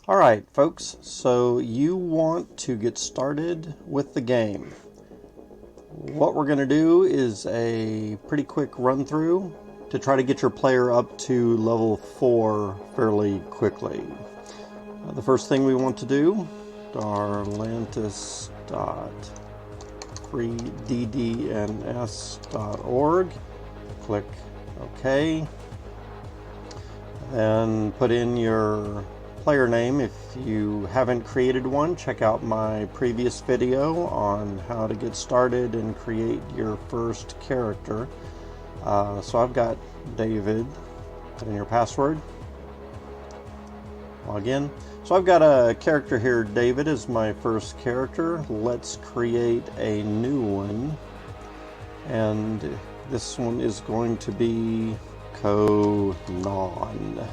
Alright folks, so you want to get started with the game. What we're going to do is a pretty quick run through to try to get your player up to level 4 fairly quickly. The first thing we want to do, darlantus.freeddns.org, click OK, then put in your player name. If you haven't created one, check out my previous video on how to get started and create your first character. So I've got David. Put in your password. Log in. So I've got a character here, David, as my first character. Let's create a new one. And this one is going to be Conan.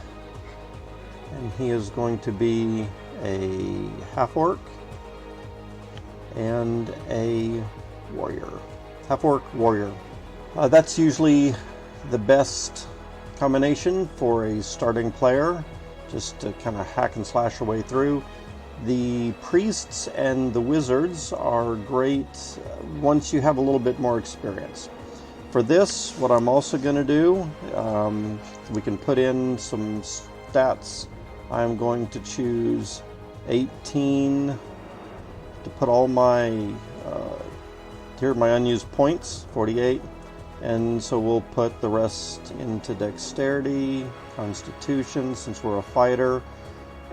And he is going to be a half-orc and a warrior. Half-orc, warrior. That's usually the best combination for a starting player, just to kind of hack and slash your way through. The priests and the wizards are great once you have a little bit more experience. For this, what I'm also going to do, we can put in some stats. I'm going to choose 18 to put all my, here are my unused points, 48. And so we'll put the rest into dexterity, constitution, since we're a fighter.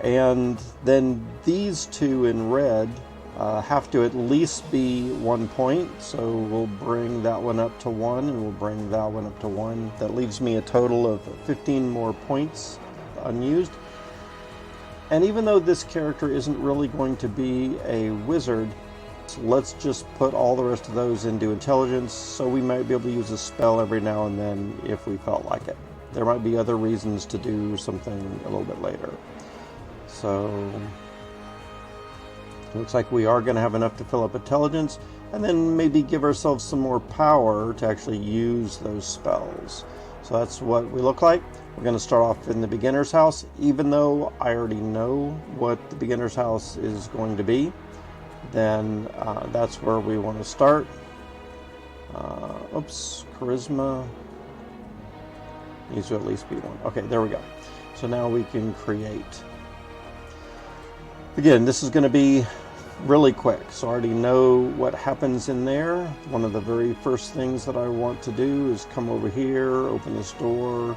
And then these two in red have to at least be 1 point. So we'll bring that one up to 1, and we'll bring that one up to 1. That leaves me a total of 15 more points unused. And even though this character isn't really going to be a wizard, let's just put all the rest of those into intelligence, so we might be able to use a spell every now and then if we felt like it. There might be other reasons to do something a little bit later. So it looks like we are going to have enough to fill up intelligence, and then maybe give ourselves some more power to actually use those spells. So that's what we look like. We're going to start off in the beginner's house, even though I already know what the beginner's house is going to be. Then that's where we want to start. Oops, charisma needs to at least be 1. Okay, there we go. So now we can create. Again, this is going to be really quick, so I already know what happens in there. One of the very first things that I want to do is come over here, open this door,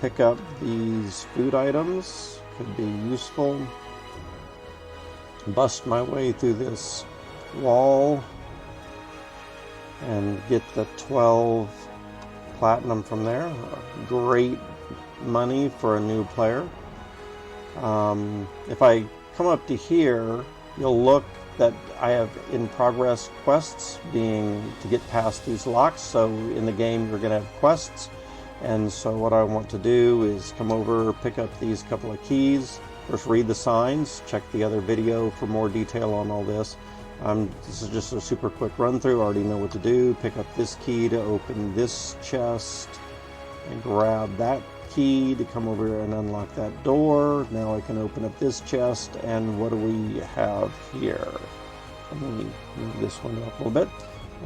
pick up these food items. Could be useful. Bust my way through this wall and get the 12 platinum from there. Great money for a new player. If I come up to here, you'll look that I have in progress quests being to get past these locks. So in the game you're going to have quests, and so what I want to do is come over, pick up these couple of keys. First, read the signs, check the other video for more detail on all this. This is just a super quick run through. I already know what to do. Pick up this key to open this chest, and grab that key to come over and unlock that door. Now I can open up this chest, and what do we have here? Let me move this one up a little bit.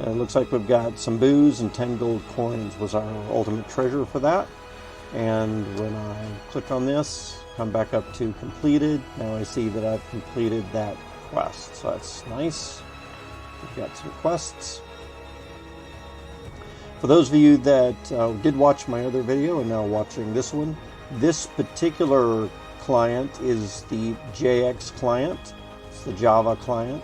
It looks like we've got some booze and 10 gold coins was our ultimate treasure for that. And when I click on this, come back up to completed. Now I see that I've completed that quest, so that's nice. We've got some quests. For those of you that did watch my other video and now watching this one, this particular client is the JX client. It's the Java client,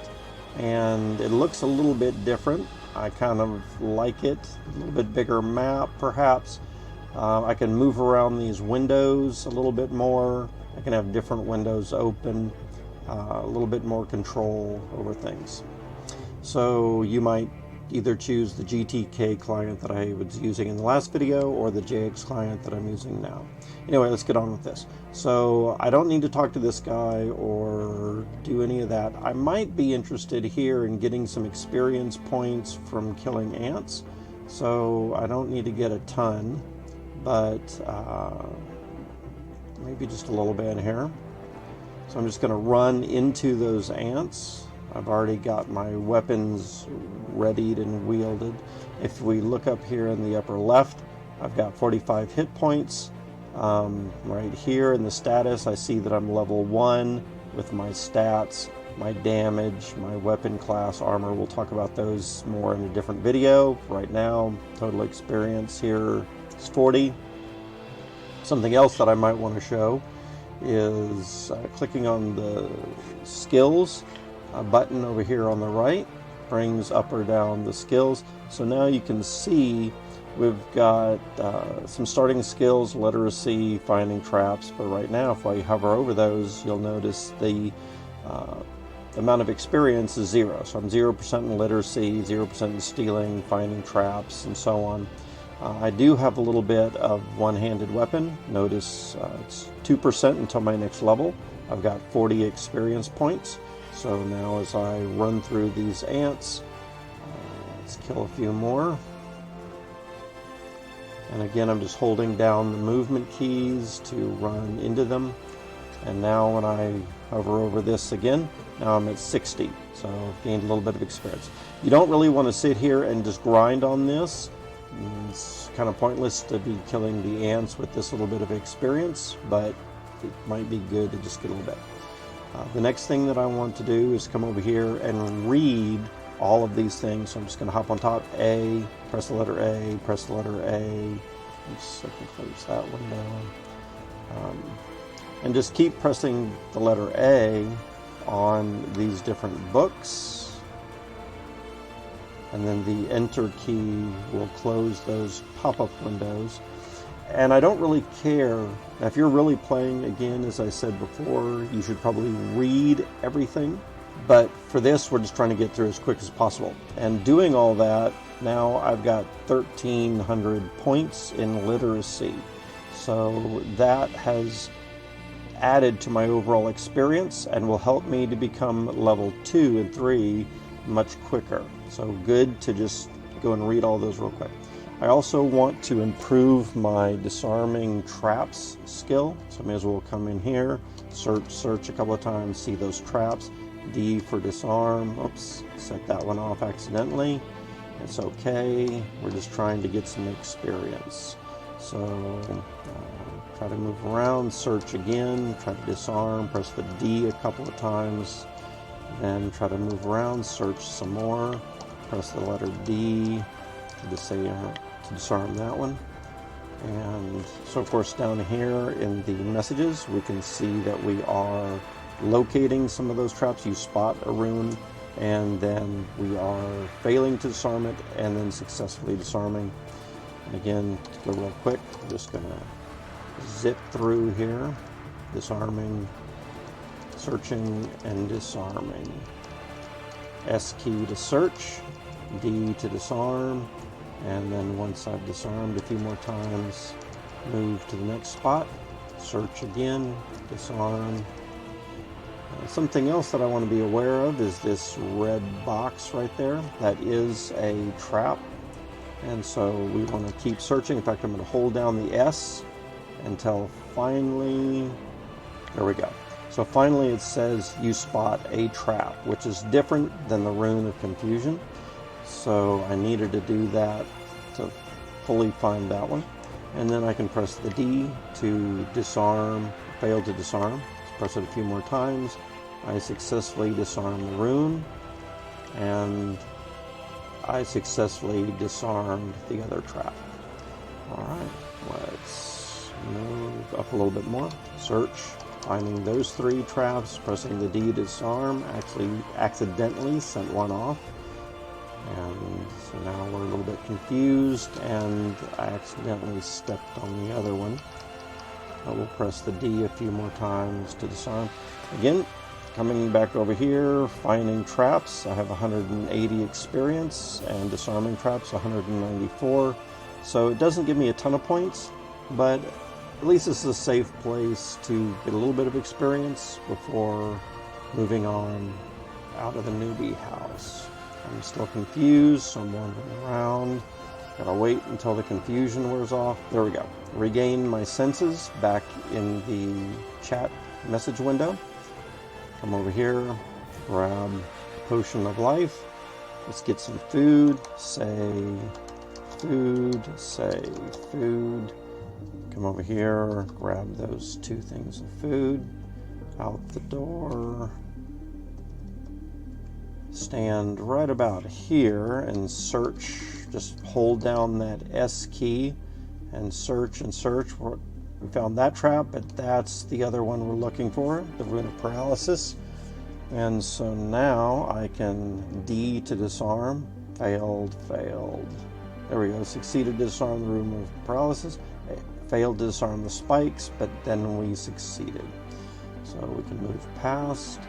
and it looks a little bit different. I kind of like it. A little bit bigger map, perhaps. I can move around these windows a little bit more. I can have different windows open, a little bit more control over things. So you might either choose the GTK client that I was using in the last video, or the JX client that I'm using now. Anyway, let's get on with this. So I don't need to talk to this guy or do any of that. I might be interested here in getting some experience points from killing ants. So I don't need to get a ton, but maybe just a little bit here. So I'm just going to run into those ants. I've already got my weapons readied and wielded. If we look up here in the upper left, I've got 45 hit points. Right here in the status, I see that I'm level 1 with my stats, my damage, my weapon class, armor. We'll talk about those more in a different video. Right now, total experience here is 40. Something else that I might want to show is clicking on the skills button over here on the right brings up or down the skills. So now you can see we've got some starting skills, literacy, finding traps, but right now if I hover over those, you'll notice the amount of experience is 0. So I'm 0% in literacy, 0% in stealing, finding traps, and so on. I do have a little bit of one-handed weapon. Notice it's 2% until my next level. I've got 40 experience points. So now as I run through these ants, let's kill a few more. And again, I'm just holding down the movement keys to run into them. And now when I hover over this again, now I'm at 60. So I've gained a little bit of experience. You don't really want to sit here and just grind on this. It's kind of pointless to be killing the ants with this little bit of experience, but it might be good to just get a little bit. The next thing that I want to do is come over here and read all of these things. So I'm just going to hop on top, A, press the letter A, press the letter A. Oops, I can close that one down. And just keep pressing the letter A on these different books. And then the Enter key will close those pop-up windows. And I don't really care. Now, if you're really playing, again, as I said before, you should probably read everything. But for this, we're just trying to get through as quick as possible. And doing all that, now I've got 1,300 points in literacy. So that has added to my overall experience and will help me to become level 2 and 3 much quicker. So good to just go and read all those real quick. I also want to improve my disarming traps skill. So I may as well come in here, search a couple of times, see those traps. D for disarm. Oops, set that one off accidentally. It's okay. We're just trying to get some experience. So try to move around, search again, try to disarm, press the D a couple of times, then try to move around, search some more, press the letter D to disarm that one. And so of course down here in the messages we can see that we are locating some of those traps. You spot a rune and then we are failing to disarm it and then successfully disarming. And again, to go real quick, I'm just going to zip through here, disarming, searching, and disarming. S key to search, D to disarm, and then once I've disarmed a few more times, move to the next spot, search again, disarm. Something else that I want to be aware of is this red box right there. That is a trap, and so we want to keep searching. In fact, I'm going to hold down the S until finally, there we go. So finally it says you spot a trap, which is different than the rune of confusion. So I needed to do that to fully find that one. And then I can press the D to disarm, fail to disarm. Press it a few more times. I successfully disarm the rune, and I successfully disarmed the other trap. Alright, let's move up a little bit more. Search, finding those 3 traps, pressing the D to disarm, actually accidentally sent one off. And so now we're a little bit confused, and I accidentally stepped on the other one. I will press the D a few more times to disarm. Again, coming back over here, finding traps. I have 180 experience, and disarming traps 194. So it doesn't give me a ton of points, but at least this is a safe place to get a little bit of experience before moving on out of the newbie house. I'm still confused, so I'm wandering around. Gotta wait until the confusion wears off. There we go. Regain my senses back in the chat message window. come over here, grab Potion of Life. Let's get some food, say food, say food. Come over here, grab those 2 things of food, out the door. Stand right about here and search. Just hold down that S key and search and search. We found that trap, but that's the other one we're looking for, the Rune of Paralysis. And so now I can D to disarm. Failed, failed. There we go. Succeeded to disarm the Rune of Paralysis. Failed to disarm the spikes, but then we succeeded. So we can move past.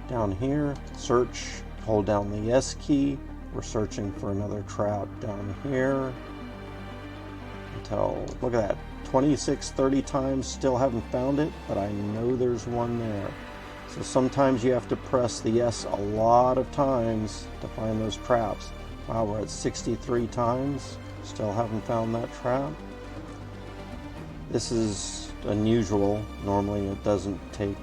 Down here, search, hold down the S key. We're searching for another trap down here. Until, look at that, 26, 30 times, still haven't found it, but I know there's one there. So sometimes you have to press the S a lot of times to find those traps. Wow, we're at 63 times, still haven't found that trap. This is unusual. Normally it doesn't take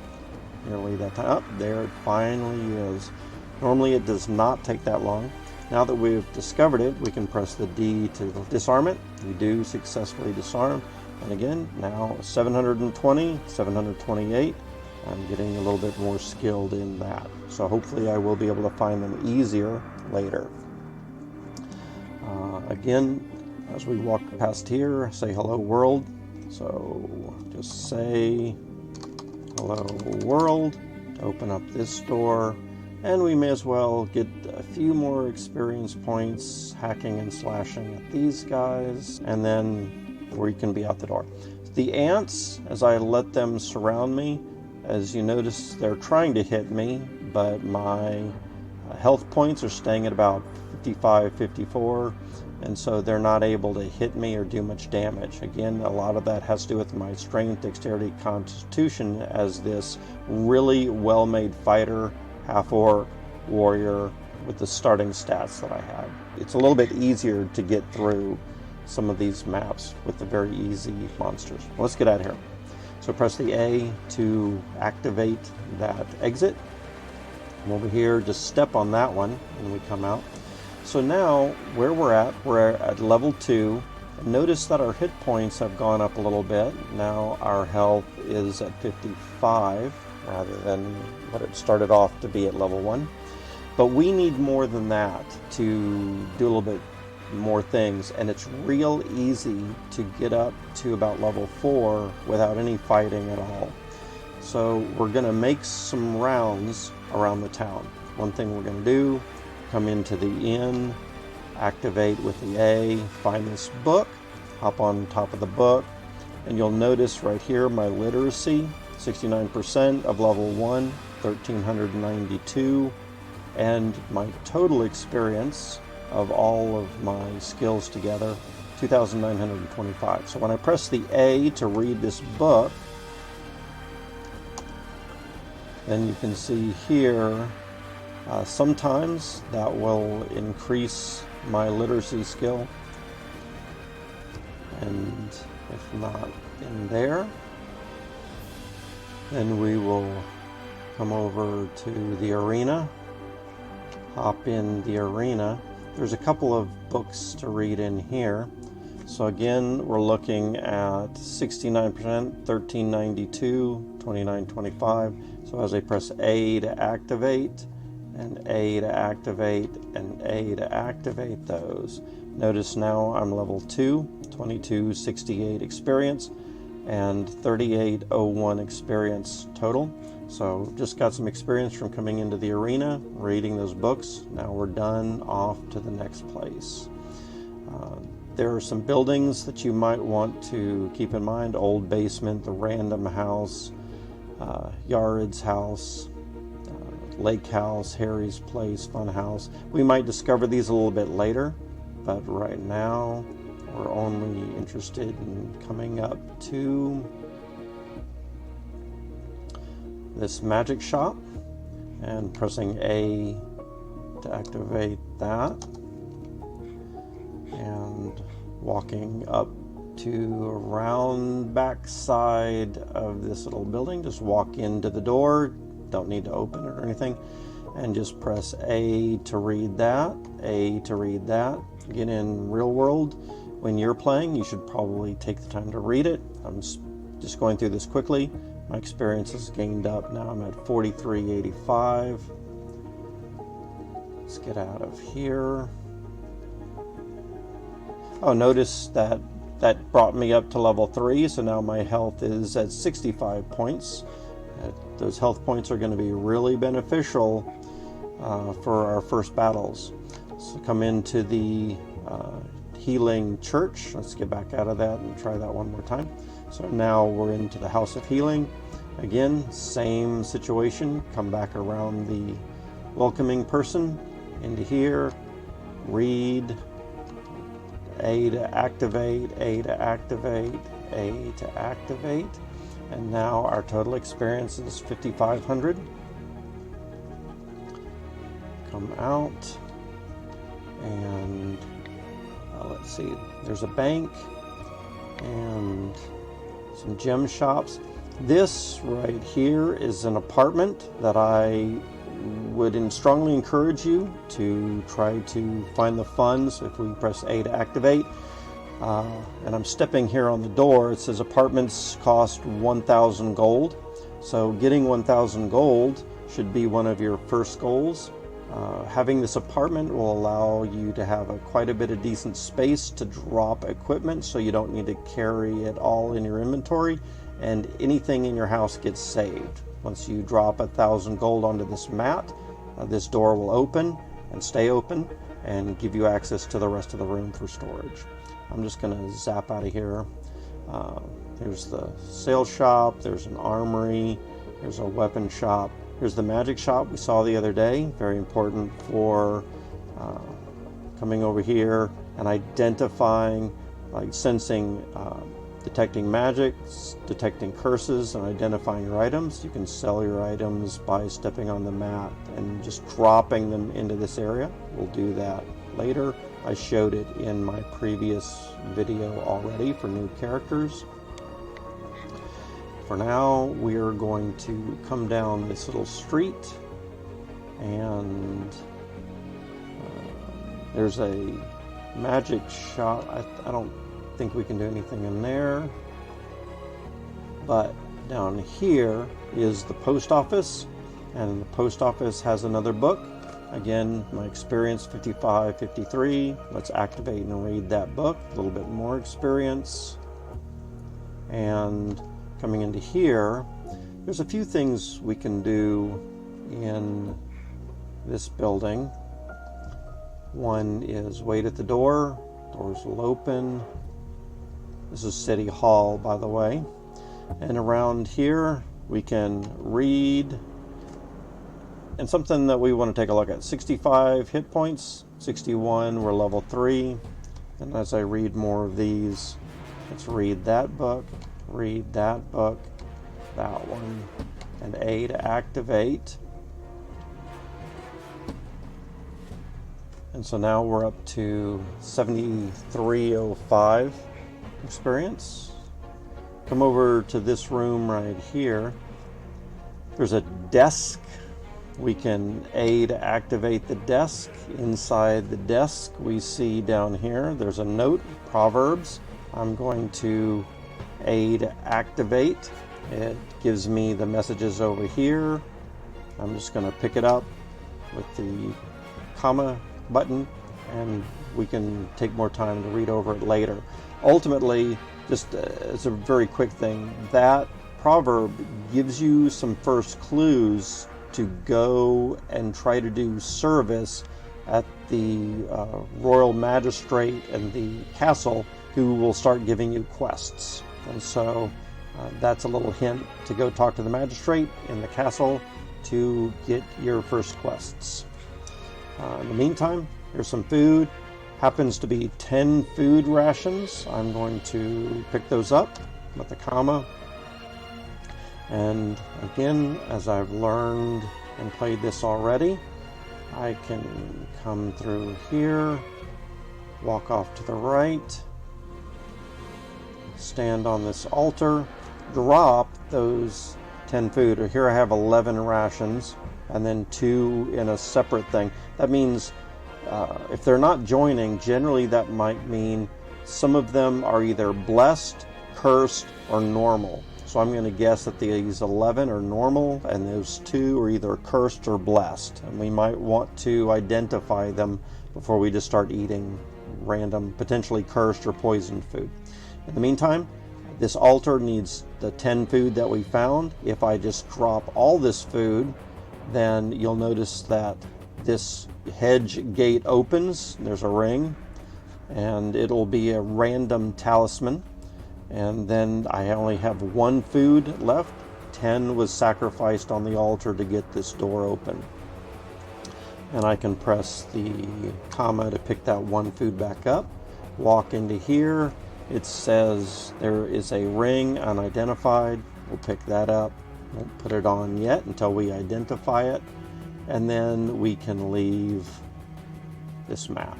nearly that time. Oh, there it finally is. Normally it does not take that long. Now that we've discovered it, we can press the D to disarm it. We do successfully disarm. And again, now 720, 728. I'm getting a little bit more skilled in that. So hopefully I will be able to find them easier later. Again, as we walk past here, say hello world. So just say hello world to open up this door. And we may as well get a few more experience points hacking and slashing at these guys, and then we can be out the door. The ants, as I let them surround me, as you notice, they're trying to hit me, but my health points are staying at about 55, 54, and so they're not able to hit me or do much damage. Again, a lot of that has to do with my strength, dexterity, constitution as this really well-made fighter, half-orc warrior with the starting stats that I have. It's a little bit easier to get through some of these maps with the very easy monsters. Well, let's get out of here. So press the A to activate that exit. Come over here, just step on that one and we come out. So now where we're at level 2. Notice that our hit points have gone up a little bit. Now our health is at 55 rather than what it started off to be at level 1. But we need more than that to do a little bit more things, and it's real easy to get up to about level 4 without any fighting at all. So we're going to make some rounds around the town. One thing we're going to do, come into the inn, activate with the A, find this book, hop on top of the book, and you'll notice right here my literacy, 69% of level 1, 1392, and my total experience of all of my skills together, 2,925. So when I press the A to read this book, then you can see here, sometimes that will increase my literacy skill, and if not in there, then we will come over to the arena, hop in the arena. There's a couple of books to read in here. So again, we're looking at 69%, 1392, 2925. So as I press A to activate, and A to activate, and A to activate those, notice now I'm level 2, 2268 experience, and 3801 experience total. So just got some experience from coming into the arena, reading those books. Now we're done, off to the next place. There are some buildings that you might want to keep in mind. Old basement, the random house, Yared's house, lake house, Harry's place, fun house. We might discover these a little bit later, but right now we're only interested in coming up to this magic shop and pressing A to activate that, and walking up to around back side of this little building. Just walk into the door, don't need to open it or anything. And just press A to read that, A to read that. Again, in real world, when you're playing, you should probably take the time to read it. I'm just going through this quickly. My experience has gained up. Now I'm at 4385. Let's get out of here. Oh, notice that that brought me up to level 3, so now my health is at 65 points. Those health points are going to be really beneficial for our first battles. So come into the healing church. Let's get back out of that and try that one more time. So now we're into the House of Healing. Again, same situation. Come back around the welcoming person into here. Read. A to activate, A to activate, A to activate. And now our total experience is 5,500. Come out. And let's see, there's a bank and some gem shops. This right here is an apartment that I would strongly encourage you to try to find the funds. If we press A to activate, and I'm stepping here on the door, it says apartments cost 1,000 gold. So getting 1,000 gold should be one of your first goals. Having this apartment will allow you to have quite a bit of decent space to drop equipment, so you don't need to carry it all in your inventory, and anything in your house gets saved. Once you drop 1,000 gold onto this mat, this door will open and stay open and give you access to the rest of the room for storage. I'm just going to zap out of here. There's the sales shop, there's an armory, there's a weapon shop. Here's the magic shop we saw the other day. Very important for coming over here and identifying, like sensing, detecting magic, detecting curses, and identifying your items. You can sell your items by stepping on the mat and just dropping them into this area. We'll do that later. I showed it in my previous video already for new characters. For now, we are going to come down this little street, and there's a magic shop. I don't think we can do anything in there, but down here is the post office, and the post office has another book. Again, my experience 55, 53. Let's activate and read that book. A little bit more experience. And coming into here, there's a few things we can do in this building. One is wait at the door. Doors will open. This is City Hall, by the way. And around here, we can read. And something that we want to take a look at. 65 hit points, 61, we're level 3. And as I read more of these, let's read that book, read that book, that one, and A to activate. And so now we're up to 7305 experience. Come over to this room right here. There's a desk. We can A to activate the desk. Inside the desk, we see down here, there's a note, Proverbs. I'm going to A to activate. It gives me the messages over here. I'm just going to pick it up with the comma button, and we can take more time to read over it later. Ultimately, just as a very quick thing, that proverb gives you some first clues to go and try to do service at the royal magistrate and the castle, who will start giving you quests. And so that's a little hint to go talk to the magistrate in the castle to get your first quests. In the meantime, here's some food. Happens to be 10 food rations. I'm going to pick those up with a comma. And again, as I've learned and played this already, I can come through here, walk off to the right, stand on this altar, drop those 10 food. Or here I have 11 rations, and then 2 in a separate thing. That means if they're not joining, generally that might mean some of them are either blessed, cursed, or normal. So I'm going to guess that these 11 are normal, and those 2 are either cursed or blessed. And we might want to identify them before we just start eating random, potentially cursed or poisoned food. In the meantime, this altar needs the 10 food that we found. If I just drop all this food, then you'll notice that this hedge gate opens. There's a ring, and it'll be a random talisman. And then I only have 1 food left. 10 was sacrificed on the altar to get this door open. And I can press the comma to pick that 1 food back up. Walk into here. It says there is a ring unidentified. We'll pick that up. Won't put it on yet until we identify it. And then we can leave this map.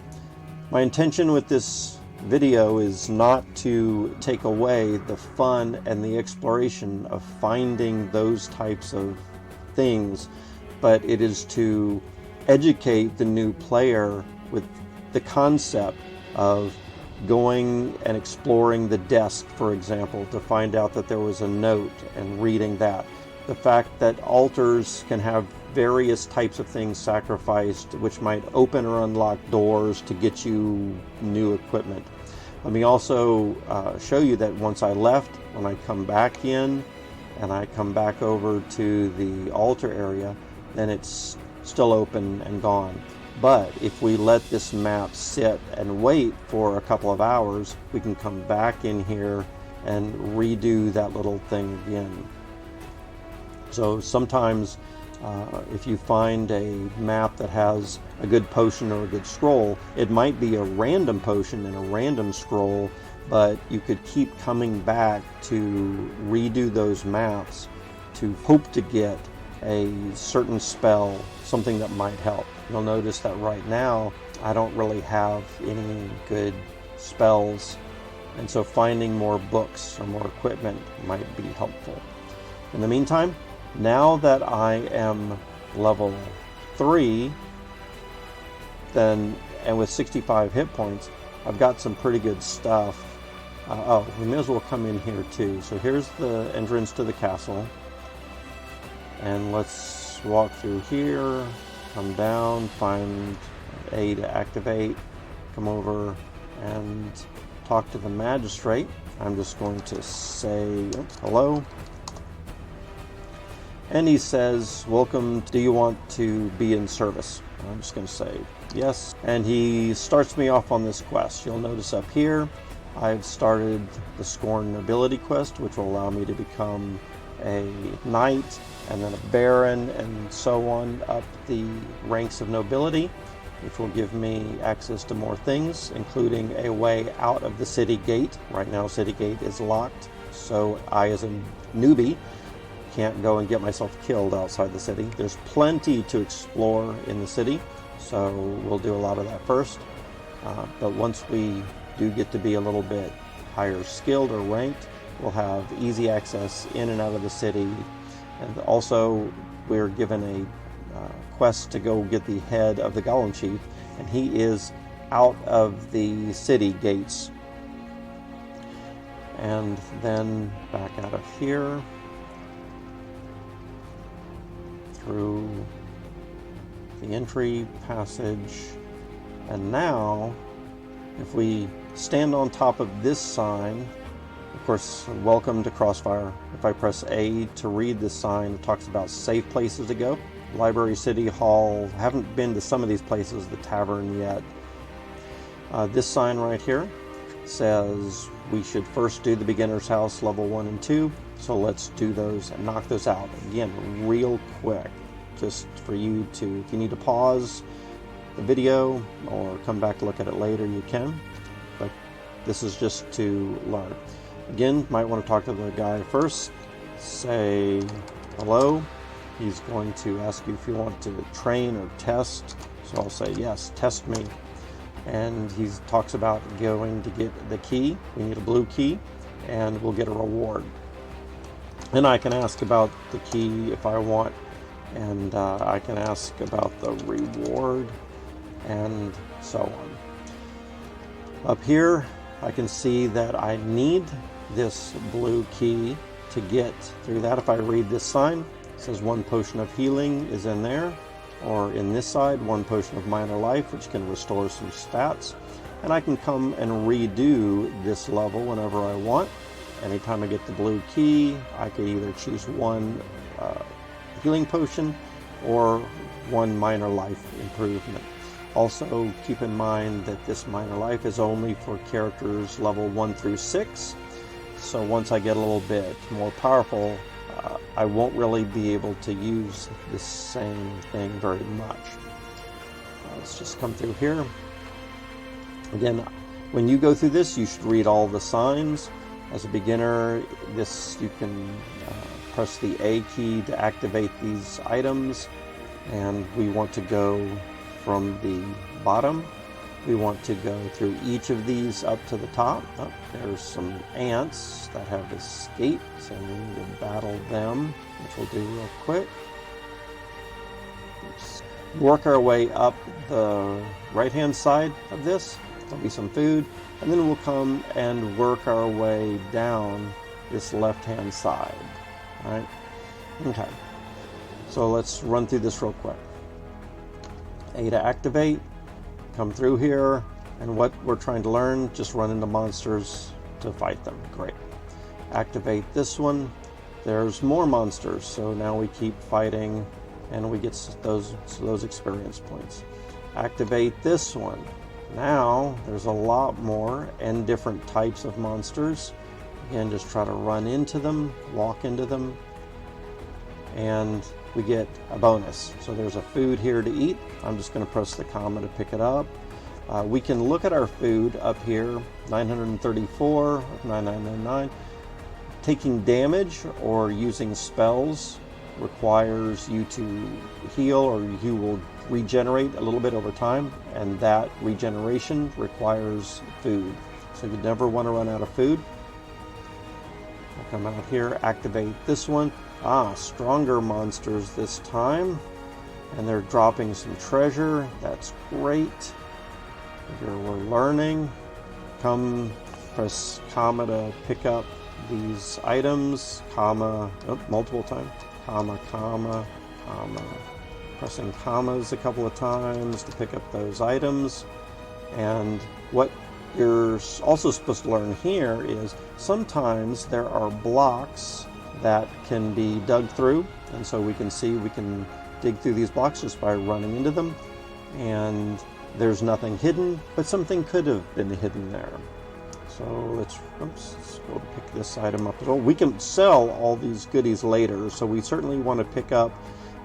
My intention with this video is not to take away the fun and the exploration of finding those types of things, but it is to educate the new player with the concept of going and exploring the desk, for example, to find out that there was a note and reading that. The fact that altars can have various types of things sacrificed, which might open or unlock doors to get you new equipment. Let me also show you that once I left, when I come back in and I come back over to the altar area, then it's still open and gone. But if we let this map sit and wait for a couple of hours, we can come back in here and redo that little thing again. So sometimes if you find a map that has a good potion or a good scroll, it might be a random potion and a random scroll, but you could keep coming back to redo those maps to hope to get a certain spell, something that might help. You'll notice that right now I don't really have any good spells, and so finding more books or more equipment might be helpful. In the meantime, now that I am level 3, then, and with 65 hit points, I've got some pretty good stuff. We may as well come in here too. So here's the entrance to the castle. And let's walk through here, come down, find A to activate, come over and talk to the magistrate. I'm just going to say hello. And he says, welcome, do you want to be in service? I'm just going to say yes. And he starts me off on this quest. You'll notice up here, I've started the Scorn Nobility quest, which will allow me to become a knight and then a baron and so on up the ranks of nobility, which will give me access to more things, including a way out of the city gate. Right now, city gate is locked, so I, as a newbie, can't go and get myself killed outside the city. There's plenty to explore in the city, so we'll do a lot of that first. But once we do get to be a little bit higher skilled or ranked, we'll have easy access in and out of the city. And also, we're given a quest to go get the head of the Golem Chief, and he is out of the city gates. And then back out of here, through the entry passage, and now if we stand on top of this sign, of course, welcome to Crossfire. If I press A to read this sign, it talks about safe places to go. Library, City Hall. I haven't been to some of these places, the tavern yet. This sign right here says we should first do the beginner's house level 1 and 2. So let's do those and knock those out. Again, real quick, just for you to, if you need to pause the video or come back to look at it later, you can. But this is just to learn. Again, might want to talk to the guy first. Say hello. He's going to ask you if you want to train or test. So I'll say yes, test me. And he talks about going to get the key. We need a blue key and we'll get a reward. And I can ask about the key if I want, and I can ask about the reward, and so on. Up here, I can see that I need this blue key to get through that. If I read this sign, it says 1 potion of healing is in there, or in this side, 1 potion of minor life, which can restore some stats. And I can come and redo this level whenever I want. Anytime I get the blue key, I could either choose 1 healing potion or 1 minor life improvement. Also, keep in mind that this minor life is only for characters level 1 through 6. So once I get a little bit more powerful, I won't really be able to use the same thing very much. Let's just come through here. Again, when you go through this, you should read all the signs. As a beginner, you can press the A key to activate these items, and we want to go from the bottom. We want to go through each of these up to the top. Oh, there's some ants that have escaped, so we need to battle them, which we'll do real quick. Just work our way up the right-hand side of this. There'll be some food, and then we'll come and work our way down this left-hand side. All right? Okay. So let's run through this real quick. A to activate. Come through here, and what we're trying to learn, just run into monsters to fight them. Great. Activate this one. There's more monsters, so now we keep fighting, and we get those experience points. Activate this one. Now there's a lot more and different types of monsters. Again, just try to run into them, walk into them, and we get a bonus. So there's a food here to eat. I'm just going to press the comma to pick it up. We can look at our food up here, 934 of 9999. Taking damage or using spells requires you to heal, or you will regenerate a little bit over time, and that regeneration requires food. So you never want to run out of food. I'll come out here, activate this one. Stronger monsters this time, and they're dropping some treasure. That's great. Here we're learning. Come press comma to pick up these items. Comma, multiple times. Comma, comma, comma. Pressing commas a couple of times to pick up those items. And what you're also supposed to learn here is sometimes there are blocks that can be dug through, and so we can dig through these blocks just by running into them, and there's nothing hidden, but something could have been hidden there. So let's go pick this item up. We can sell all these goodies later, so we certainly want to pick up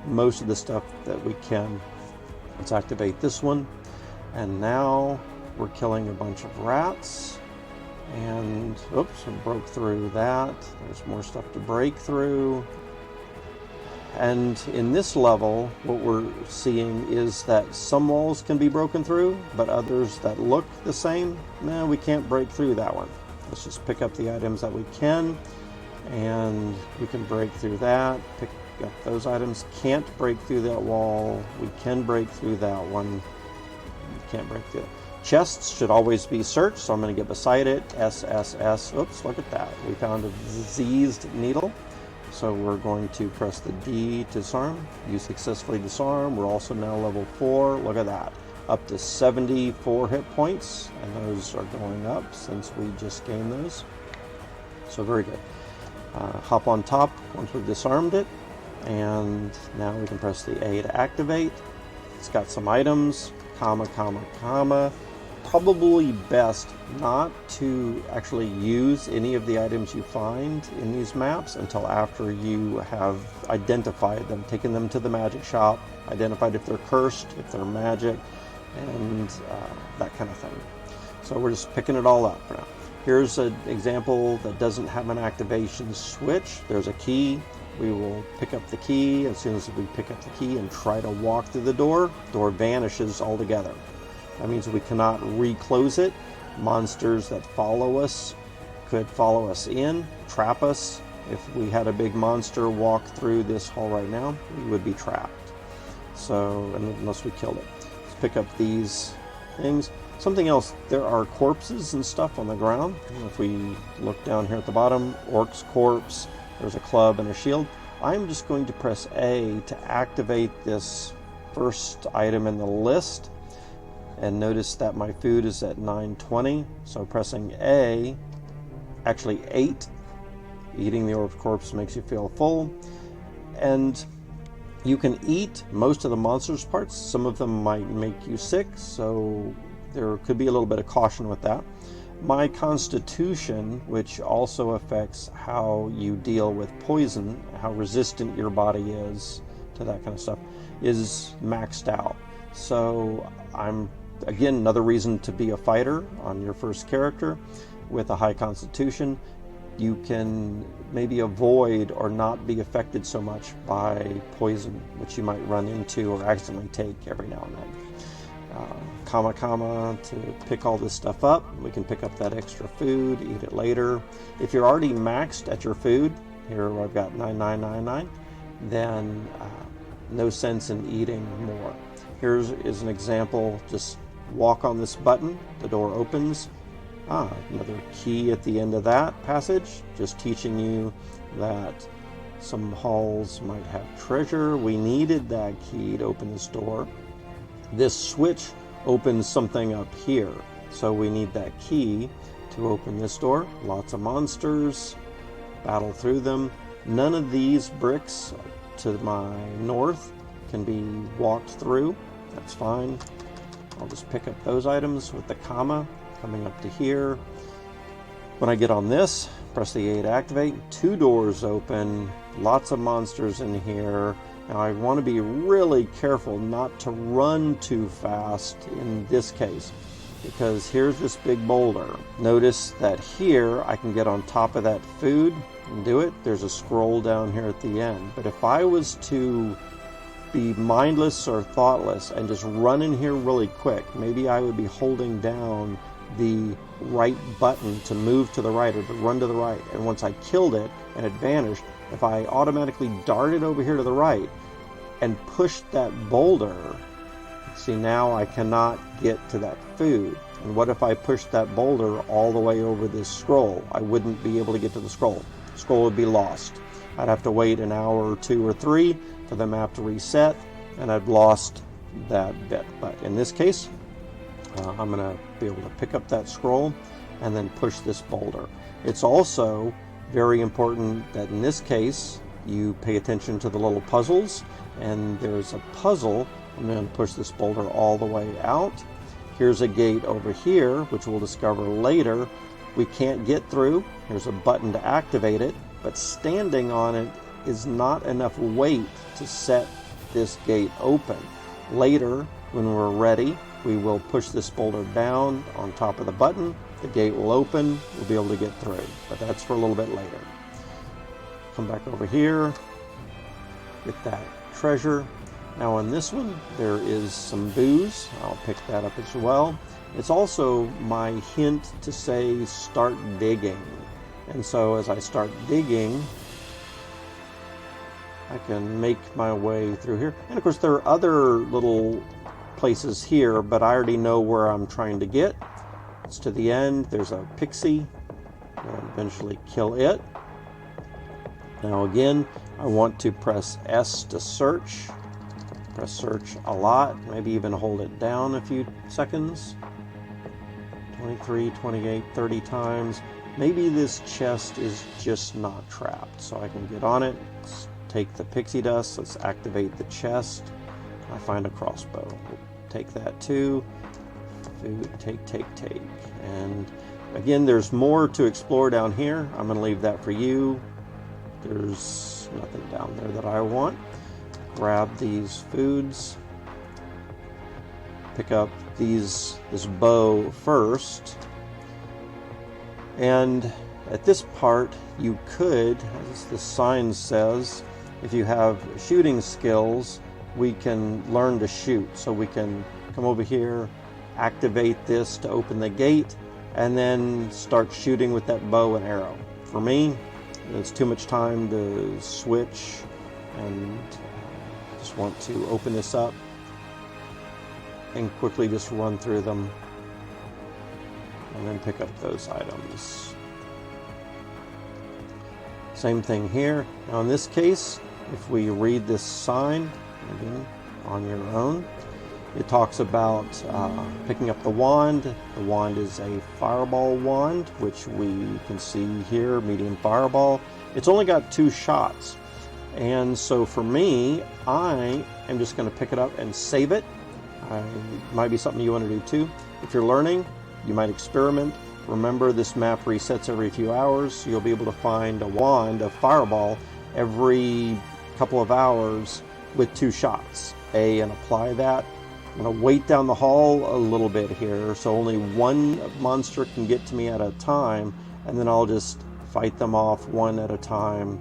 most of the stuff that we can. Let's activate this one, and now we're killing a bunch of rats. And I broke through that. There's more stuff to break through. And in this level, what we're seeing is that some walls can be broken through, but others that look the same, we can't break through that one. Let's just pick up the items that we can, and we can break through that. Pick up those items. Can't break through that wall. We can break through that one. Can't break through it. Chests should always be searched, so I'm going to get beside it. SSS. Oops, look at that. We found a diseased needle. So we're going to press the D to disarm. You successfully disarm. We're also now level 4. Look at that. Up to 74 hit points, and those are going up since we just gained those. So very good. Hop on top once we've disarmed it, and now we can press the A to activate. It's got some items. Comma, comma, comma. Probably best not to actually use any of the items you find in these maps until after you have identified them, taken them to the magic shop, identified if they're cursed, if they're magic, and that kind of thing. So we're just picking it all up for now. Here's an example that doesn't have an activation switch. There's a key. We will pick up the key. As soon as we pick up the key and try to walk through the door vanishes altogether. That means we cannot reclose it. Monsters that follow us could follow us in, trap us, If we had a big monster walk through this hall right now, we would be trapped. So, unless we killed it. Let's pick up these things. Something else, there are corpses and stuff on the ground. If we look down here at the bottom, orc's corpse, there's a club and a shield. I'm just going to press A to activate this first item in the list. And notice that my food is at 920. So pressing A, actually 8. Eating the orc's corpse makes you feel full. And you can eat most of the monster's parts. Some of them might make you sick, so there could be a little bit of caution with that. My constitution, which also affects how you deal with poison, how resistant your body is to that kind of stuff, is maxed out. So I'm, again, another reason to be a fighter on your first character with a high constitution. You can maybe avoid or not be affected so much by poison, which you might run into or accidentally take every now and then. Comma to pick all this stuff up. We can pick up that extra food, eat it later. If you're already maxed at your food, here I've got 9999, then no sense in eating more. Here's an example. Just walk on this button, the door opens. Another key at the end of that passage, just teaching you that some halls might have treasure. We needed that key to open this door. This switch opens something up here, so we need that key to open this door. Lots of monsters, battle through them. None of these bricks to my north can be walked through. That's fine. I'll just pick up those items with the comma coming up to here. When I get on this, press the A to activate. 2 doors open, lots of monsters in here. Now I want to be really careful not to run too fast in this case, because here's this big boulder. Notice that here I can get on top of that food and do it. There's a scroll down here at the end. But if I was to be mindless or thoughtless and just run in here really quick, maybe I would be holding down the right button to move to the right or to run to the right. And once I killed it and it vanished, if I automatically darted over here to the right and pushed that boulder, see, now I cannot get to that food. And what if I pushed that boulder all the way over this scroll? I wouldn't be able to get to the scroll. The scroll would be lost. I'd have to wait an hour or 2 or 3 for the map to reset, and I've lost that bit. But in this case, I'm going to be able to pick up that scroll and then push this boulder. It's also very important that in this case you pay attention to the little puzzles, and there's a puzzle. I'm going to push this boulder all the way out. Here's a gate over here, which we'll discover later we can't get through. Here's a button to activate it, but standing on it is not enough weight to set this gate open. Later, when we're ready, we will push this boulder down on top of the button. The gate will open. We'll be able to get through, but that's for a little bit later. Come back over here, get that treasure. Now on this one, there is some booze. I'll pick that up as well. It's also my hint to say start digging. And so as I start digging, I can make my way through here. And of course there are other little places here, but I already know where I'm trying to get. It's to the end. There's a pixie. I'll eventually kill it. Now again, I want to press S to search. Press search a lot, maybe even hold it down a few seconds. 23, 28, 30 times. Maybe this chest is just not trapped, so I can get on it. Let's take the pixie dust. Let's activate the chest. I find a crossbow. We'll take that too. Food, take. And again, there's more to explore down here. I'm going to leave that for you. There's nothing down there that I want. Grab these foods. Pick up this bow first. And at this part, you could, as the sign says, if you have shooting skills, we can learn to shoot. So we can come over here, activate this to open the gate, and then start shooting with that bow and arrow. For me, It's too much time to switch, and just want to open this up and quickly just run through them and then pick up those items. Same thing here. Now in this case, if we read this sign, again, on your own, it talks about picking up the wand. The wand is a fireball wand, which we can see here, medium fireball. It's only got 2 shots. And so for me, I am just going to pick it up and save it. Might be something you want to do too. If you're learning, you might experiment. Remember, this map resets every few hours, so you'll be able to find a wand of fireball every couple of hours with 2 shots. And apply that. I'm going to wait down the hall a little bit here, so only one monster can get to me at a time, and then I'll just fight them off one at a time.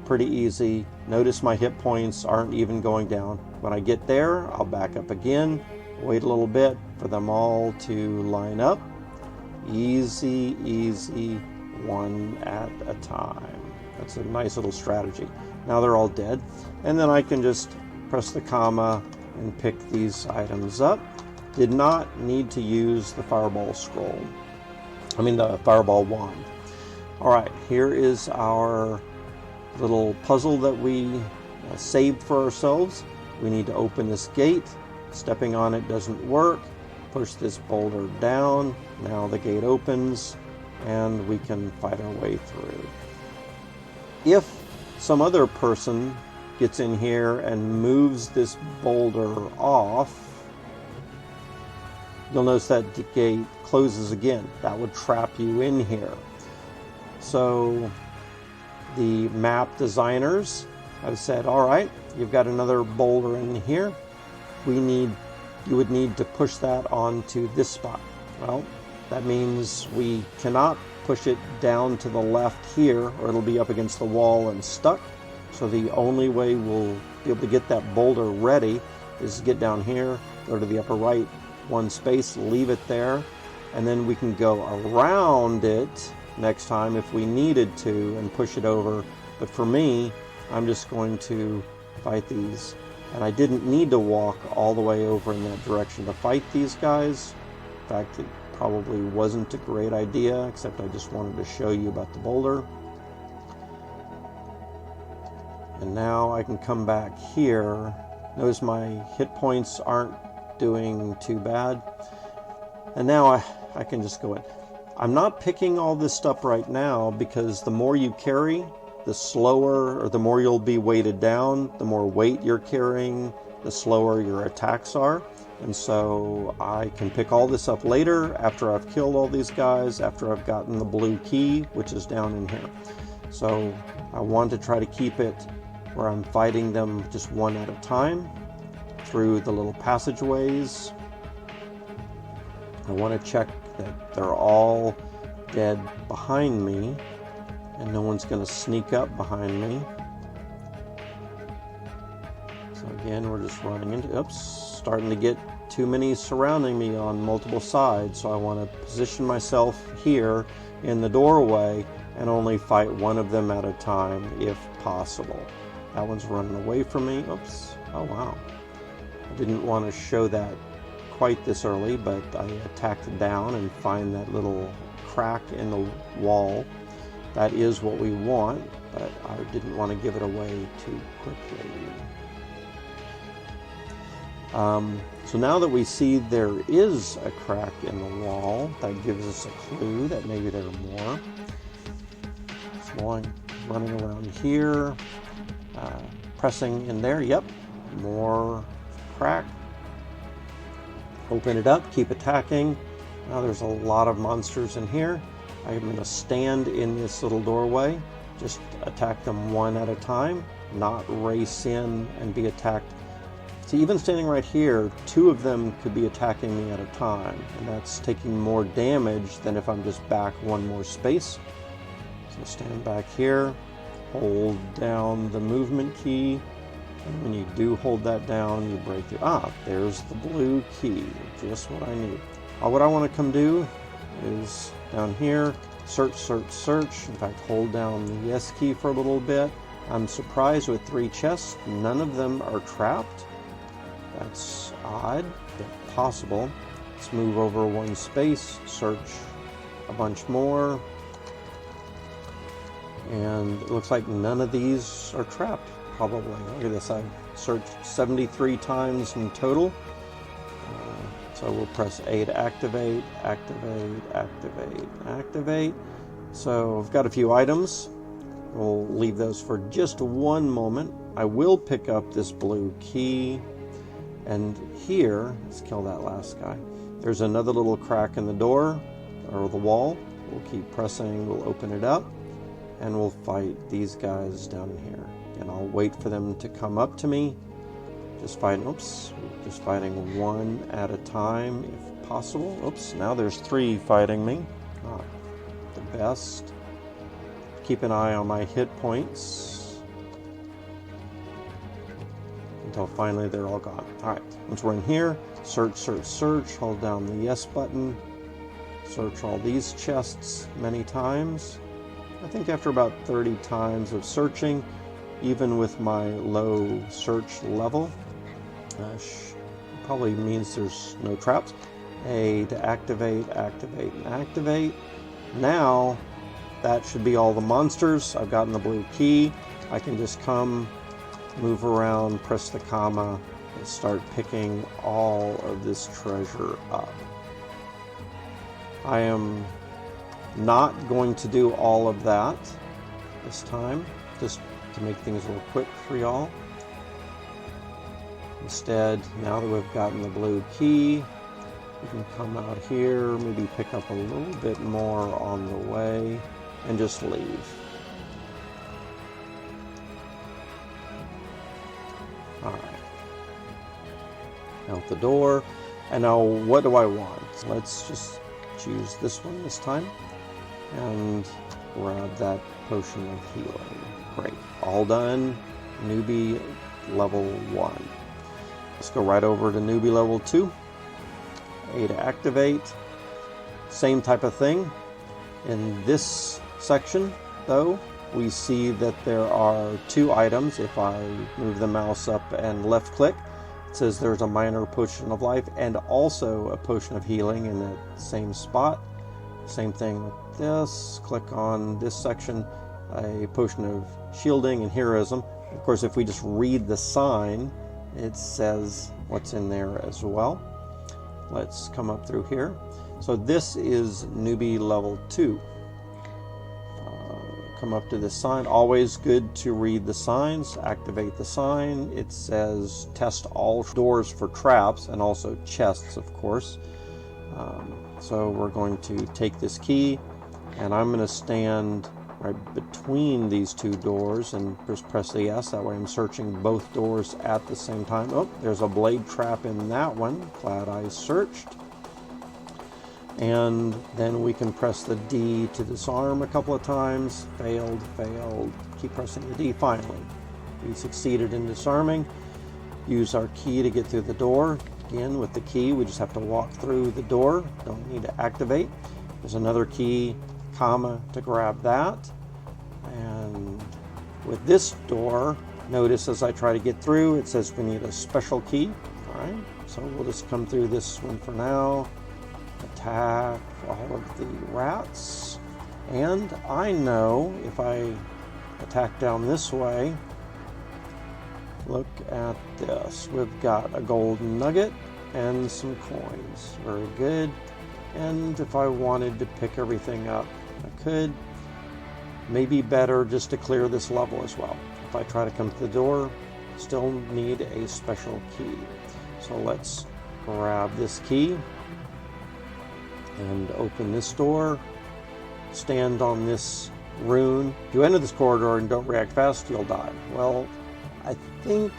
Pretty easy. Notice my hit points aren't even going down. When I get there, I'll back up again, wait a little bit for them all to line up. Easy, easy, one at a time. That's a nice little strategy. Now they're all dead, and then I can just press the comma and pick these items up. Did not need to use the fireball scroll. The fireball wand. Alright, here is our little puzzle that we saved for ourselves. We need to open this gate. Stepping on it doesn't work. Push this boulder down. Now the gate opens and we can fight our way through. If some other person gets in here and moves this boulder off, you'll notice that the gate closes again. That would trap you in here. So the map designers have said, all right, you've got another boulder in here. You would need to push that onto this spot. Well, that means we cannot push it down to the left here, or it'll be up against the wall and stuck. So the only way we'll be able to get that boulder ready is to get down here, go to the upper right, 1 space, leave it there, and then we can go around it next time if we needed to and push it over. But for me, I'm just going to fight these. And I didn't need to walk all the way over in that direction to fight these guys. In fact, it probably wasn't a great idea, except I just wanted to show you about the boulder. And now I can come back here. Notice my hit points aren't doing too bad. And now I can just go in. I'm not picking all this stuff right now because the more you carry, the slower, or the more you'll be weighted down. The more weight you're carrying, the slower your attacks are. And so I can pick all this up later after I've killed all these guys, after I've gotten the blue key, which is down in here. So I want to try to keep it where I'm fighting them just one at a time through the little passageways. I want to check that they're all dead behind me and no one's going to sneak up behind me. So again, we're just running into, starting to get too many surrounding me on multiple sides. So I want to position myself here in the doorway and only fight one of them at a time if possible. That one's running away from me. Oops. Oh wow. I didn't want to show that quite this early, but I attacked down and find that little crack in the wall. That is what we want, but I didn't want to give it away too quickly. So now that we see there is a crack in the wall, that gives us a clue that maybe there are more. So I'm running around here, pressing in there, yep, more crack. Open it up, keep attacking. Now there's a lot of monsters in here. I'm going to stand in this little doorway, just attack them one at a time, not race in and be attacked. See, even standing right here, two of them could be attacking me at a time, and that's taking more damage than if I'm just back one more space. So stand back here, hold down the movement key, and when you do hold that down, you break through. There's the blue key, just what I need. What I want to come do is down here, search, search, search. In fact, hold down the S key for a little bit. I'm surprised with 3 chests, none of them are trapped. That's odd, but possible. Let's move over 1 space, search a bunch more. And it looks like none of these are trapped, probably. Look at this, I've searched 73 times in total. So we'll press A to activate, activate, activate, activate. So I've got a few items. We'll leave those for just 1 moment. I will pick up this blue key. And here, let's kill that last guy. There's another little crack in the door, or the wall. We'll keep pressing, we'll open it up, and we'll fight these guys down here. And I'll wait for them to come up to me. Just fighting 1 at a time if possible. Oops, now there's 3 fighting me. Not the best. Keep an eye on my hit points until finally they're all gone. Alright, once we're in here, search, search, search, hold down the yes button, search all these chests many times. I think after about 30 times of searching, even with my low search level, probably means there's no traps. A to activate, activate, and activate. Now, that should be all the monsters. I've gotten the blue key. I can just come, move around, press the comma, and start picking all of this treasure up. I am not going to do all of that this time, just to make things a little quick for y'all. Instead, now that we've gotten the blue key, we can come out here, maybe pick up a little bit more on the way, and just leave. Alright. Out the door. And now what do I want? Let's just choose this one this time. And grab that potion of healing. Great. All done. Newbie level 1. Let's go right over to newbie level 2. A to activate. Same type of thing. In this section, though, we see that there are 2 items. If I move the mouse up and left click, it says there's a minor potion of life and also a potion of healing in the same spot. Same thing with this. Click on this section, a potion of shielding and heroism. Of course, if we just read the sign, it says what's in there as well. Let's come up through here. So this is newbie level 2. Come up to this sign. Always good to read the signs. Activate the sign. It says test all doors for traps and also chests, of course. So we're going to take this key and I'm going to stand right between these 2 doors and just press the S. That way I'm searching both doors at the same time. Oh, there's a blade trap in that one. Glad I searched. And then we can press the D to disarm a couple of times. Failed, failed. Keep pressing the D. Finally, we succeeded in disarming. Use our key to get through the door. Again, with the key, we just have to walk through the door. Don't need to activate. There's another key, comma, to grab that. And with this door, notice as I try to get through, it says we need a special key. All right, so we'll just come through this one for now. Attack all of the rats. And I know if I attack down this way, look at this. We've got a gold nugget and some coins. Very good. And if I wanted to pick everything up, I could. Maybe better just to clear this level as well. If I try to come to the door, still need a special key. So let's grab this key and open this door. Stand on this rune. If you enter this corridor and don't react fast, you'll die. Well, I think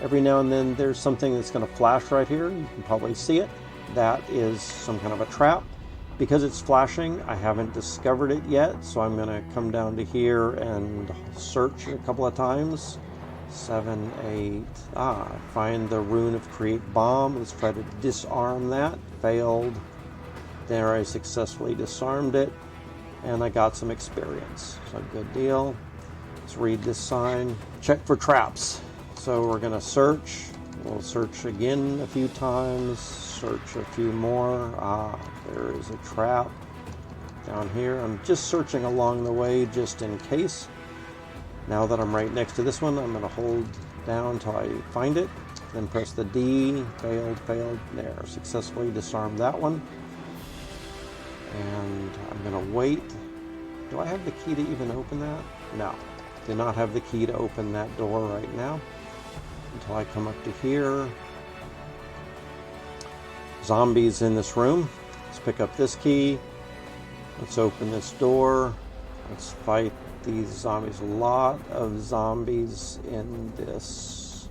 every now and then there's something that's going to flash right here. You can probably see it. That is some kind of a trap. Because it's flashing, I haven't discovered it yet, so I'm going to come down to here and search a couple of times. 7, 8. Find the rune of create bomb. Let's try to disarm that. Failed. There, I successfully disarmed it. and I got some experience. So good deal. Let's read this sign. Check for traps. So we're going to search. We'll search again a few times. Search a few more. Ah, there is a trap down here. I'm just searching along the way just in case. Now that I'm right next to this one, I'm going to hold down until I find it. Then press the D. Failed, failed. There. Successfully disarmed that one. And I'm going to wait. Do I have the key to even open that? No. Do not have the key to open that door right now. Until I come up to here. Zombies in this room. Let's pick up this key. Let's open this door. Let's fight these zombies. A lot of zombies in this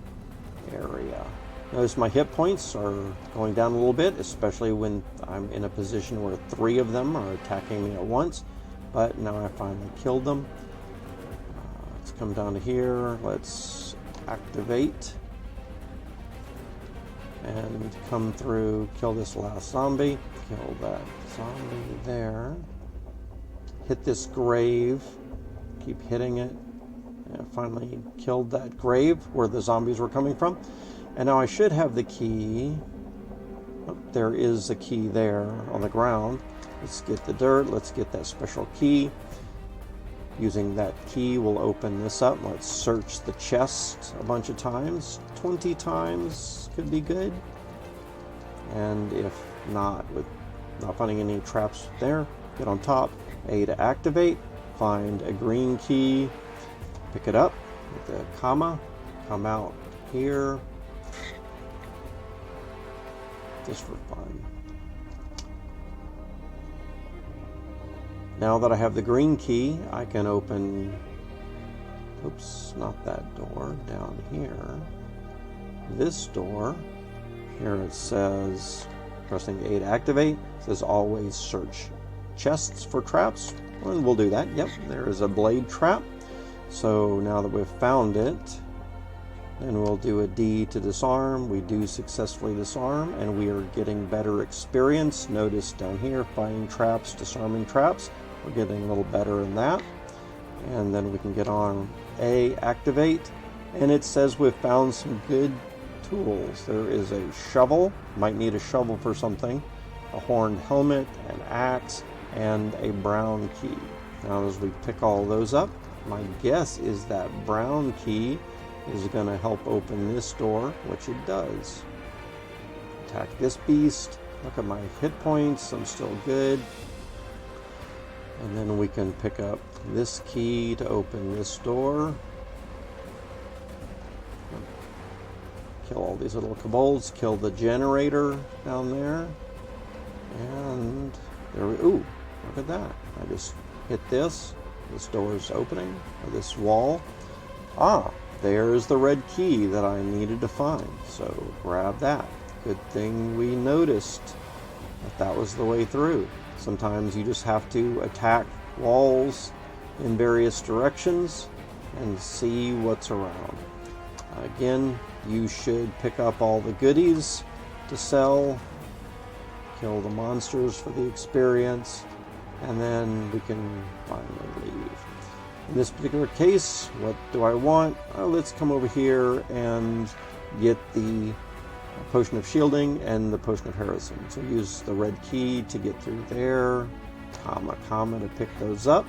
area. Notice my hit points are going down a little bit, especially when I'm in a position where 3 of them are attacking me at once. But now I finally killed them. Let's come down to here. Let's activate and come through, kill this last zombie, kill that zombie there, hit this grave, keep hitting it, and finally killed that grave where the zombies were coming from. And now I should have the key. Oh, there is a key there on the ground. Let's get the dirt, let's get that special key. Using that key, we'll open this up. Let's search the chest a bunch of times. 20 times could be good. And if not, with not finding any traps there, get on top. A to activate. Find a green key. Pick it up with the comma. Come out here. Just for fun. Now that I have the green key, I can open, oops, not that door, down here. This door, here it says, pressing A to activate, it says always search chests for traps. And we'll do that. Yep, there is a blade trap. So now that we've found it, then we'll do a D to disarm. We do successfully disarm, and we are getting better experience. Notice down here, finding traps, disarming traps. We're getting a little better in that. And then we can get on A, activate, and it says we've found some good tools. There is a shovel, might need a shovel for something, a horned helmet, an axe, and a brown key. Now as we pick all those up, my guess is that brown key is going to help open this door, which it does. Attack this beast. Look at my hit points, I'm still good. And then we can pick up this key to open this door. Kill all these little kobolds, kill the generator down there. And there we, ooh, look at that. I just hit this. This door is opening, or this wall. Ah, there's the red key that I needed to find. So grab that. Good thing we noticed that was the way through. Sometimes you just have to attack walls in various directions and see what's around. Again, you should pick up all the goodies to sell, kill the monsters for the experience, and then we can finally leave. In this particular case, what do I want? Let's come over here and get the potion of shielding and the potion of heresy. So use the red key to get through there, comma to pick those up,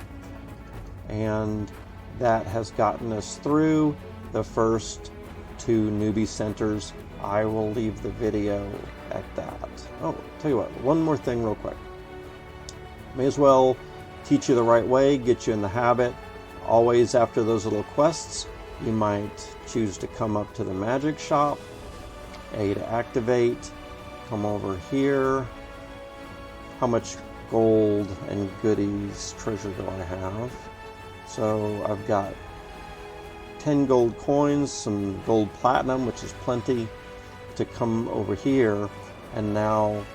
and that has gotten us through the first 2 newbie centers. I will leave the video at that. Oh, tell you what, one more thing real quick. May as well teach you the right way, get you in the habit. Always after those little quests, you might choose to come up to the magic shop. A to activate, come over here. How much gold and goodies, treasure do I have? So I've got 10 gold coins, some gold platinum, which is plenty, to come over here. And now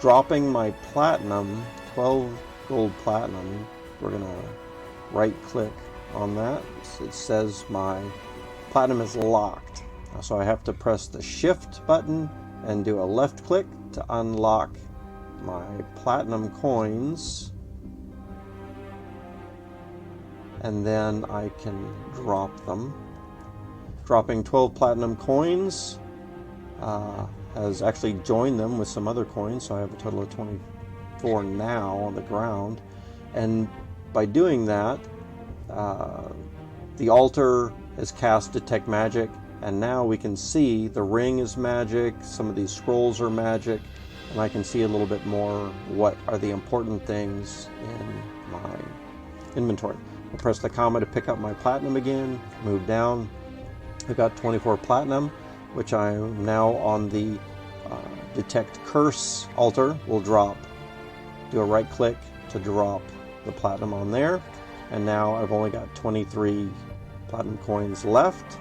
dropping my platinum, 12 gold platinum, we're gonna right click on that. It says my platinum is locked. So I have to press the shift button and do a left click to unlock my platinum coins. and then I can drop them. Dropping 12 platinum coins has actually joined them with some other coins, so I have a total of 24 now on the ground. And by doing that, the altar is cast Detect Magic, and now we can see the ring is magic, some of these scrolls are magic, and I can see a little bit more what are the important things in my inventory. I'll press the comma to pick up my platinum again, move down. I've got 24 platinum, which I am now on the Detect Curse altar. We'll drop, do a right click to drop the platinum on there, and now I've only got 23 platinum coins left,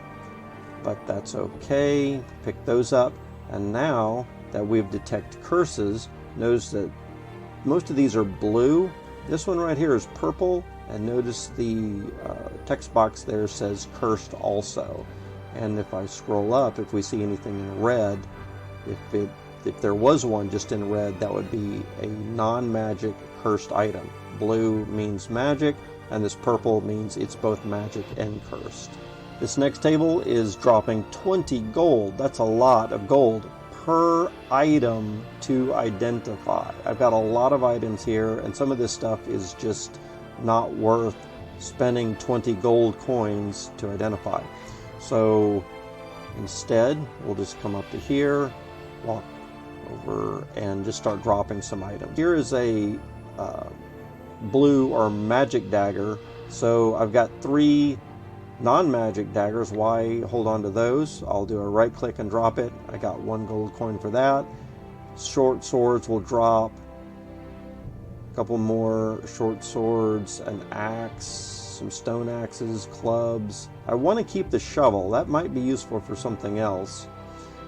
but that's okay. Pick those up, and now that we've Detect Curses, notice that most of these are blue. This one right here is purple, and notice the text box there says Cursed also. And if I scroll up, if we see anything in red, if there was one just in red, that would be a non-magic cursed item. Blue means magic, and this purple means it's both magic and cursed. This next table is dropping 20 gold. That's a lot of gold per item to identify. I've got a lot of items here, and some of this stuff is just not worth spending 20 gold coins to identify. So instead, we'll just come up to here, walk over, and just start dropping some items. Here is a blue or magic dagger. So I've got 3 non-magic daggers. Why hold on to those? I'll do a right click and drop it. I got 1 gold coin for that. Short swords will drop. A couple more short swords, an axe, some stone axes, clubs. I want to keep the shovel. That might be useful for something else.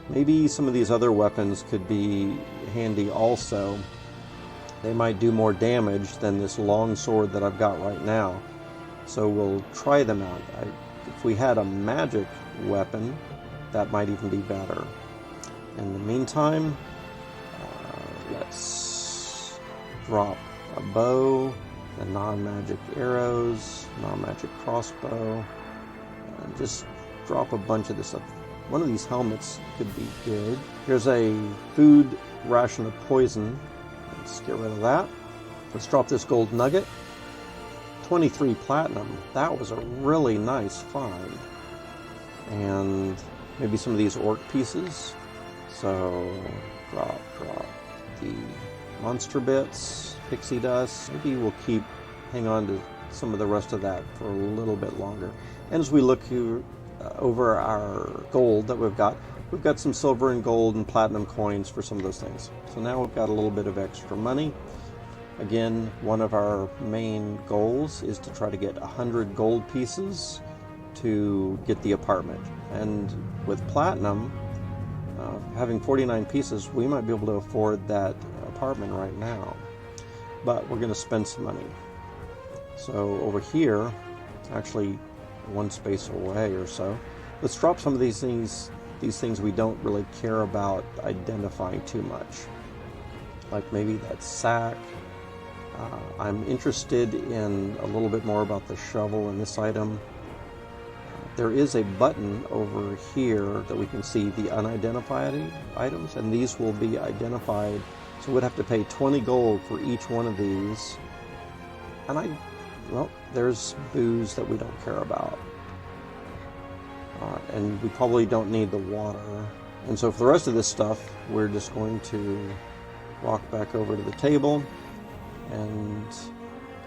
Maybe some of these other weapons could be handy also. They might do more damage than this long sword that I've got right now. So we'll try them out. If we had a magic weapon, that might even be better. In the meantime, let's drop a bow, the non-magic arrows, non-magic crossbow, and just drop a bunch of this stuff. One of these helmets could be good. Here's a food ration of poison. Let's get rid of that. Let's drop this gold nugget. 23 platinum. That was a really nice find. And maybe some of these orc pieces. So drop the monster bits, pixie dust. Maybe we'll hang on to some of the rest of that for a little bit longer. And as we look here, over our gold that we've got some silver and gold and platinum coins for some of those things. So now we've got a little bit of extra money. Again, one of our main goals is to try to get 100 gold pieces to get the apartment. And with platinum, having 49 pieces, we might be able to afford that apartment right now. But we're going to spend some money. So over here, actually one space away or so, let's drop some of these things we don't really care about identifying too much. Like maybe that sack. I'm interested in a little bit more about the shovel in this item. There is a button over here that we can see the unidentified items, and these will be identified. So we'd have to pay 20 gold for each one of these. And there's booze that we don't care about. And we probably don't need the water. And so for the rest of this stuff, we're just going to walk back over to the table and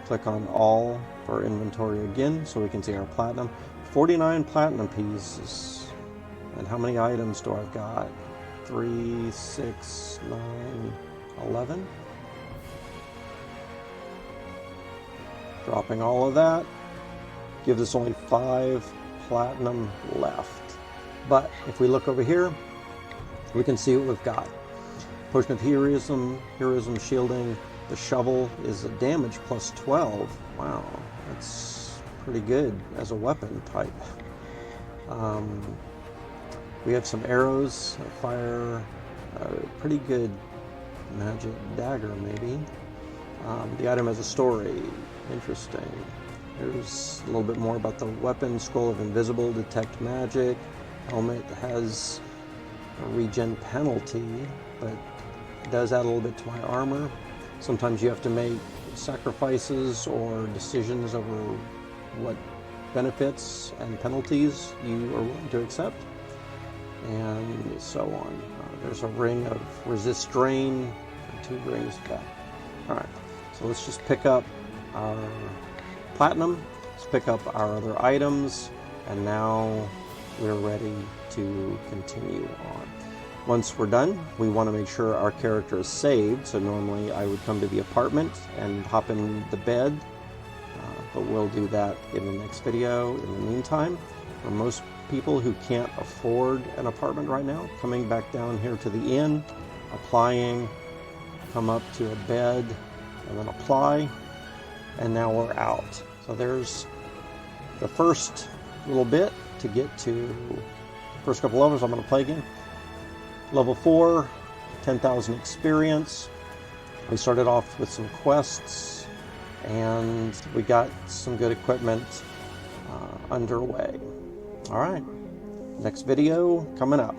click on all for our inventory again so we can see our platinum. 49 platinum pieces. And how many items do I've got? 3, 6, 9, 11. Dropping all of that gives us only 5 platinum left. But if we look over here, we can see what we've got. Potion of heroism, shielding. The shovel is a damage plus 12. Wow, that's pretty good as a weapon type. We have some arrows, fire, pretty good magic dagger maybe. The item has a story. Interesting. There's a little bit more about the weapon. Scroll of Invisible, detect magic. Helmet has a regen penalty, but it does add a little bit to my armor. Sometimes you have to make sacrifices or decisions over what benefits and penalties you are willing to accept, and so on. There's a ring of resist drain, and 2 rings of that. Alright, so let's just pick up our platinum, let's pick up our other items, and now we're ready to continue on. Once we're done, we want to make sure our character is saved, so normally I would come to the apartment and hop in the bed, but we'll do that in the next video. In the meantime, for most people who can't afford an apartment right now, coming back down here to the inn, applying, come up to a bed, and then apply, and now we're out. So there's the first little bit to get to the first couple levels. I'm going to play again. Level 4, 10,000 experience. We started off with some quests, and we got some good equipment underway. All right, next video coming up.